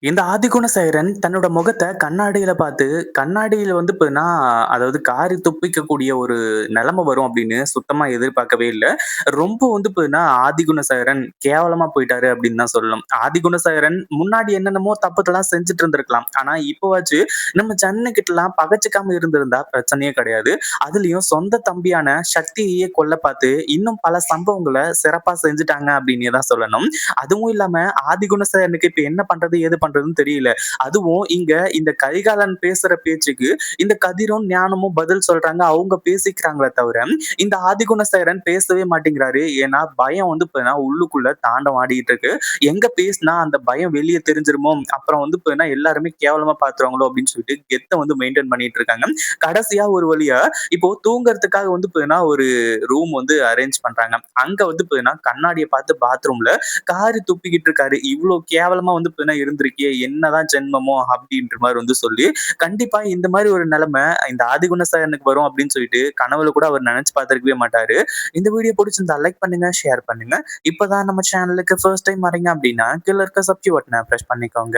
இந்த ஆதிகுணசேகரன் தன்னோட முகத்த கண்ணாடியில பார்த்து, கண்ணாடியில வந்து பார்த்தீங்கன்னா, அதாவது காரி துப்பிக்கக்கூடிய ஒரு நெலைம வரும் அப்படின்னு சுத்தமா எதிர்பார்க்கவே இல்ல. ரொம்ப வந்து பார்த்தீங்கன்னா, ஆதிகுணசேகரன் கேவலமா போயிட்டாரு அப்படின்னு தான் சொல்லணும். ஆதிகுணசேகரன் முன்னாடி என்னென்னமோ தப்புத்தெல்லாம் செஞ்சுட்டு இருந்திருக்கலாம். ஆனா இப்பவாச்சு நம்ம ஜனங்ககிட்டலாம் பகச்சுக்காம இருந்திருந்தா பிரச்சனையே கிடையாது. அதுலயும் சொந்த தம்பியான சக்தியையே கொல்ல பார்த்து, இன்னும் பல சம்பவங்கள சிறப்பா செஞ்சுட்டாங்க அப்படின்னே தான் சொல்லணும். அதுவும் இல்லாம ஆதிகுணசேகரனுக்கு இப்ப என்ன பண்றது, ஏது பண்றதுன்னு தெரியல. அதுவும் இங்க இந்த கரிகாலன் பேசுற பேச்சுக்கு இந்த கதிரும், ஞானமும் பதில் சொல்றாங்க. அவங்க பேசிக்கிறாங்களே தவிர, இந்த ஆதிகுணசேகரன் பேசவே மாட்டேங்கிறாரு. ஏன்னா, பயம் வந்து பார்த்தீங்கன்னா உள்ளுக்குள்ள தாண்டவம் ஆடிட்டு இருக்கு. எங்க பேசினா அந்த பயம் வெளிய தெரிஞ்சிருமோ, அப்புறம் வந்து பார்த்தீங்கன்னா எல்லாருமே கேவலமா பார்த்துருவாங்களோ அப்படின்னு சொல்லிட்டு கெத்த வந்து மெயின்டெயின் பண்ணிட்டு இருக்காங்க. கடைசியா ஒரு வழியா இப்போ தூங்குறதுக்காக வந்து பார்த்தீங்கன்னா ஒரு ரூம் வந்து அரேஞ்ச் பண்றாங்க. அங்க வந்து பார்த்தீங்கன்னா கண்ணாடிய பார்த்து பாத்ரூம்ல காரி துப்பிக்கிட்டு இருக்காரு. இவ்ளோ கேவலமா வந்து பார்த்தீங்கன்னா இருந்திருக்கியே! என்னதான் ஜென்மமோ! அப்டின்ற மாரி வந்து சொல்லி, கண்டிப்பா இந்த மாரி ஒரு நெலைம இந்த ஆதிகுணசேகரனுக்கு வரும் அப்டின்னு சொல்லிட்டு கனவுல கூட அவர் நெனச்சு பார்த்திருக்கவே மாட்டாரு. இந்த வீடியோ புடிச்சிருந்தா லைக் பண்ணுங்க, ஷேர் பண்ணுங்க. இப்பதான் நம்ம சேனலுக்கு ஃபர்ஸ்ட் டைம் வரீங்க அப்டின்னா, கீழ இருக்க சப்ஸ்கிரைப் பட்டன பிரஸ் பண்ணிக்கோங்க.